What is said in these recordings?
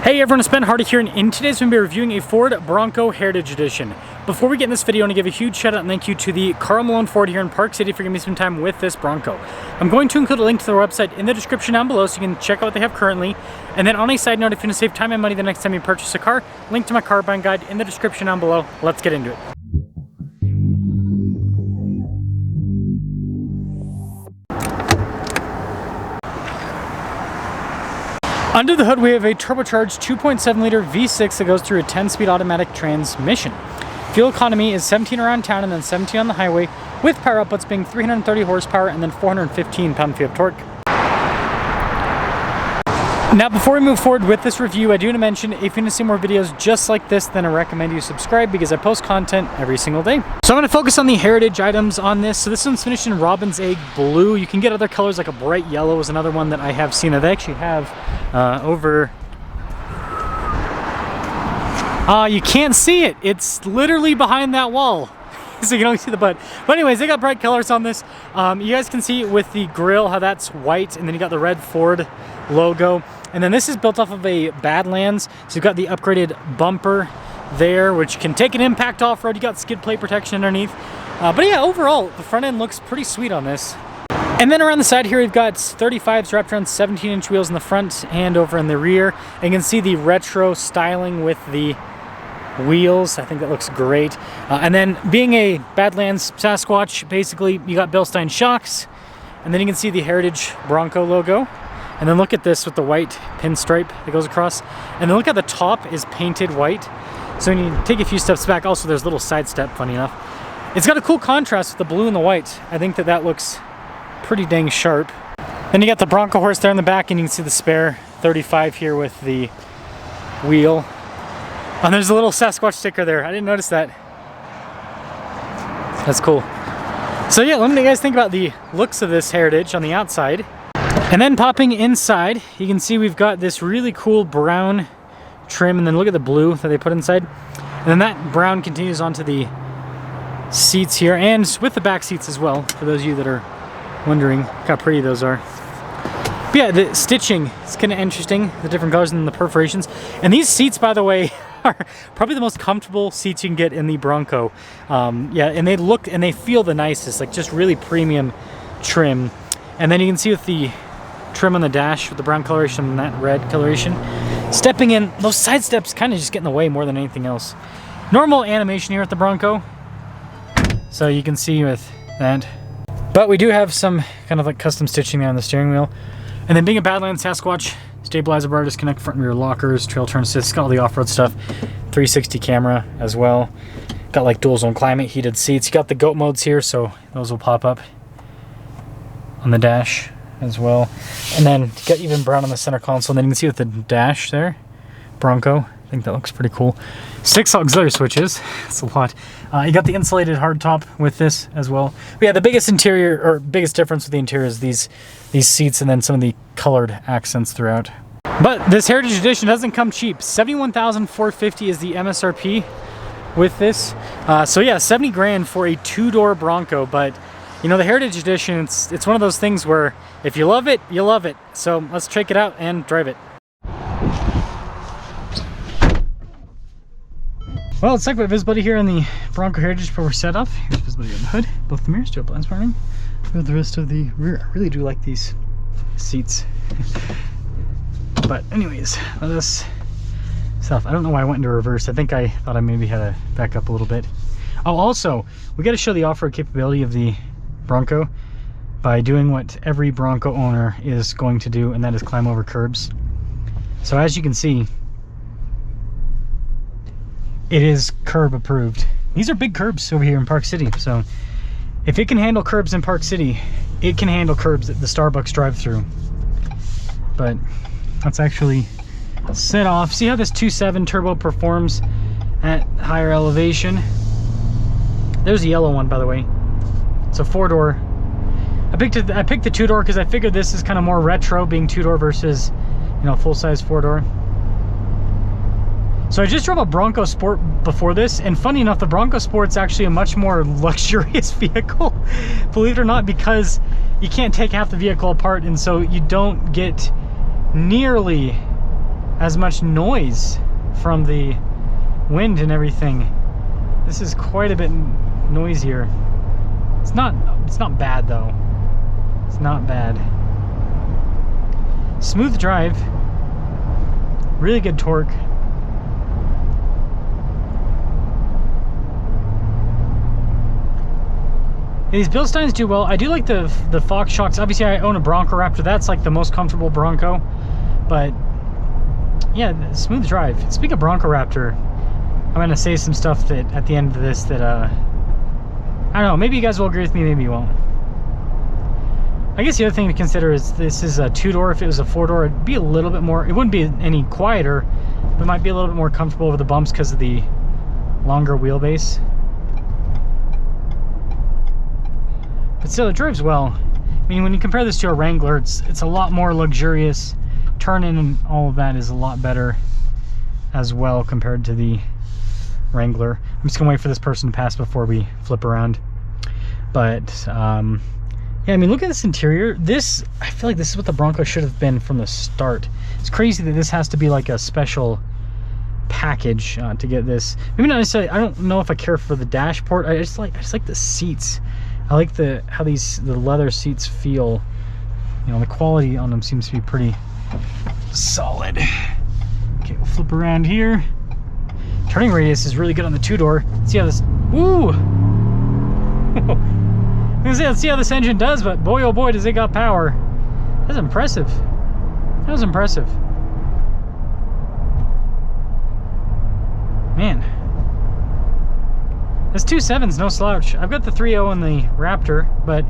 Hey everyone, it's Ben Hardy here, and in today's we're going to be reviewing a Ford Bronco Heritage Edition. Before we get in this video, I want to give a huge shout out and thank you to the Carl Malone Ford here in Park City for giving me some time with this Bronco. I'm going to include a link to their website in the description down below so you can check out what they have currently. And then on a side note, if you want to save time and money the next time you purchase a car, link to my car buying guide in the description down below. Let's get into it. Under the hood, we have a turbocharged 2.7 liter V6 that goes through a 10-speed automatic transmission. Fuel economy is 17 around town and then 17 on the highway, with power outputs being 330 horsepower and then 415 pound-feet of torque. Now, before we move forward with this review, I do want to mention if you want to see more videos just like this, then I recommend you subscribe because I post content every single day. So I'm going to focus on the heritage items on this. So this one's finished in Robin's Egg Blue. You can get other colors like a bright yellow is another one that I have seen that they actually have over... you can't see it. It's literally behind that wall. So you can only see the butt. But anyways, they got bright colors on this. You guys can see with the grill how that's white, and then you got the red Ford logo. And then this is built off of a Badlands. So you've got the upgraded bumper there, which can take an impact off-road. You got skid plate protection underneath. But yeah, overall, the front end looks pretty sweet on this. And then around the side here, we've got 35s wrapped around 17-inch wheels in the front and over in the rear. And you can see the retro styling with the wheels. I think that looks great. And then being a Badlands Sasquatch, basically you got Bilstein shocks, and then you can see the Heritage Bronco logo. And then look at this with the white pinstripe that goes across. And then look at the top is painted white. So when you take a few steps back, also there's a little side step, funny enough. It's got a cool contrast with the blue and the white. I think that looks pretty dang sharp. Then you got the Bronco horse there in the back, and you can see the spare 35 here with the wheel. And there's a little Sasquatch sticker there. I didn't notice that. That's cool. So yeah, let me know what you guys think about the looks of this Heritage on the outside. And then popping inside, you can see we've got this really cool brown trim, and then look at the blue that they put inside. And then that brown continues onto the seats here, and with the back seats as well, for those of you that are wondering how pretty those are. But yeah, the stitching is kind of interesting, the different colors and the perforations. And these seats, by the way, are probably the most comfortable seats you can get in the Bronco. Yeah, and they look and they feel the nicest, like just really premium trim. And then you can see with the trim on the dash with the brown coloration and that red coloration, stepping in, those side steps kind of just get in the way more than anything else. Normal animation here at the Bronco, so you can see with that. But we do have some kind of like custom stitching there on the steering wheel. And then being a Badlands Sasquatch, stabilizer bar, disconnect front and rear lockers, trail turn assist, got all the off-road stuff, 360 camera as well. Got like dual zone climate, heated seats. You got the goat modes here, so those will pop up on the dash as well. And then you got even brown on the center console. And then you can see with the dash there, Bronco. I think that looks pretty cool. 6 auxiliary switches. That's a lot. You got the insulated hardtop with this as well. But yeah, the biggest interior or biggest difference with the interior is these seats and then some of the colored accents throughout. But this Heritage Edition doesn't come cheap. $71,450 is the MSRP with this. So yeah, 70 grand for a 2-door Bronco. But you know, the Heritage Edition, it's one of those things where if you love it, you love it. So let's check it out and drive it. Well, let's talk about visibility here in the Bronco Heritage before we're set up. Here's visibility on the hood, both the mirrors, dual blind spotting. For the rest of the rear, I really do like these seats. But anyways, let us stuff. I don't know why I went into reverse. I think I thought I maybe had to back up a little bit. Oh, also, we got to show the off-road capability of the Bronco by doing what every Bronco owner is going to do, and that is climb over curbs. So as you can see, it is curb approved. These are big curbs over here in Park City, so if it can handle curbs in Park City, it can handle curbs at the Starbucks drive-thru. But let's actually set off. See how this 2.7 turbo performs at higher elevation? There's a yellow one, by the way. It's a 4-door. I picked the 2-door because I figured this is kind of more retro, being 2-door versus, you know, full-size 4-door. So I just drove a Bronco Sport before this, and funny enough, the Bronco Sport's actually a much more luxurious vehicle, believe it or not, because you can't take half the vehicle apart, and so you don't get nearly as much noise from the wind and everything. This is quite a bit noisier. It's not bad though. It's not bad. Smooth drive. Really good torque. These Bilsteins do well. I do like the Fox shocks. Obviously, I own a Bronco Raptor. That's like the most comfortable Bronco. But yeah, smooth drive. Speaking of Bronco Raptor, I'm gonna say some stuff that at the end of this that I don't know. Maybe you guys will agree with me. Maybe you won't. I guess the other thing to consider is this is a 2-door. If it was a 4-door, it'd be a little bit more. It wouldn't be any quieter, but it might be a little bit more comfortable over the bumps because of the longer wheelbase. But still, it drives well. I mean, when you compare this to a Wrangler, it's a lot more luxurious. Turn-in and all of that is a lot better as well compared to the Wrangler. I'm just gonna wait for this person to pass before we flip around. But yeah, I mean, look at this interior. I feel like this is what the Bronco should have been from the start. It's crazy that this has to be like a special package to get this. Maybe not necessarily. I don't know if I care for the dashboard. I just like the seats. I like how the leather seats feel. You know, the quality on them seems to be pretty solid. Okay, we'll flip around here. Turning radius is really good on the 2-door. Let's see how this. Woo! Let's see how this engine does, but boy oh boy does it got power. That's impressive. That was impressive. Man. This 2.7's no slouch. I've got the 3.0 in the Raptor, but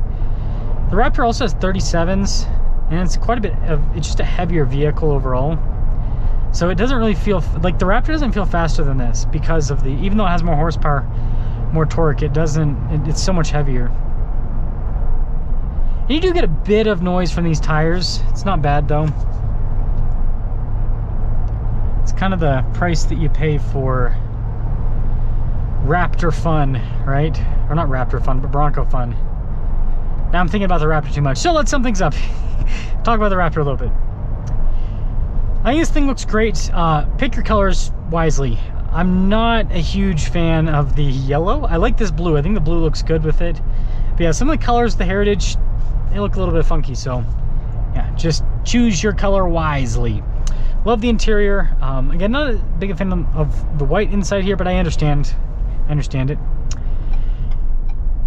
the Raptor also has 37s, and it's quite a bit of, it's just a heavier vehicle overall. So it doesn't really feel, like the Raptor doesn't feel faster than this because of even though it has more horsepower, more torque, it's so much heavier. And you do get a bit of noise from these tires. It's not bad though. It's kind of the price that you pay for Raptor fun, right? Or not Raptor fun, but Bronco fun. Now I'm thinking about the Raptor too much, so let's sum things up. Talk about the Raptor a little bit. I think this thing looks great. Pick your colors wisely. I'm not a huge fan of the yellow. I like this blue. I think the blue looks good with it. But yeah, some of the colors, the Heritage, they look a little bit funky, so yeah, just choose your color wisely. Love the interior. Again, not a big fan of the white inside here, but I understand it.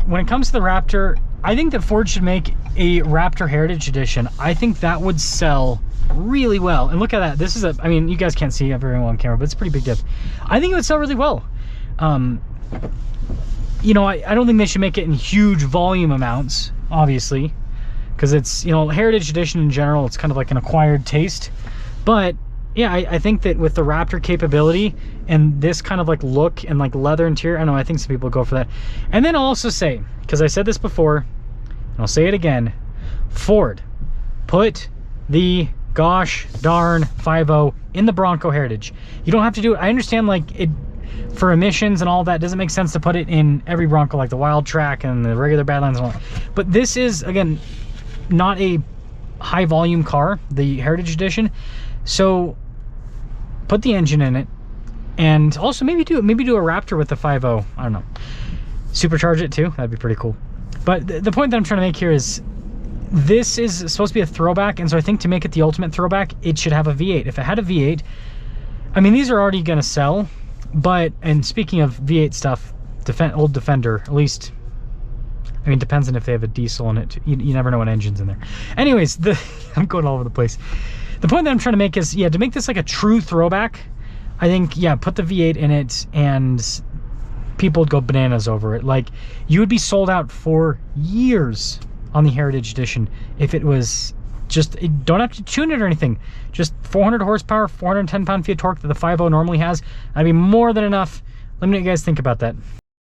When it comes to the Raptor, I think that Ford should make a Raptor Heritage Edition. I think that would sell really well. And look at that. This is I mean, you guys can't see it very well on camera, but it's a pretty big dip. I think it would sell really well. You know, I don't think they should make it in huge volume amounts, obviously, because it's, you know, Heritage Edition in general, it's kind of like an acquired taste. But yeah, I think that with the Raptor capability and this kind of like look and like leather interior, I know, I think some people go for that. And then I'll also say, because I said this before, and I'll say it again, Ford, put the gosh darn 5.0 in the Bronco Heritage. You don't have to do it. I understand, like, it for emissions and all that, doesn't make sense to put it in every Bronco, like the Wild Track and the regular Badlands and all that. But this is, again, not a high volume car, the Heritage Edition. So put the engine in it, and also maybe do a Raptor with the 5.0. I don't know. Supercharge it too. That'd be pretty cool. But the point that I'm trying to make here is this is supposed to be a throwback, and so I think to make it the ultimate throwback, it should have a V8. If it had a V8, I mean, these are already going to sell, but, and speaking of V8 stuff, old Defender, at least, I mean, depends on if they have a diesel in it. You never know what engine's in there. Anyways, I'm going all over the place. The point that I'm trying to make is, yeah, to make this like a true throwback, I think, yeah, put the V8 in it, and people would go bananas over it. Like, you would be sold out for years on the Heritage Edition if it was just, don't have to tune it or anything, just 400 horsepower, 410 pound-feet of torque that the 5.0 normally has. That'd be more than enough. Let me know what you guys think about that.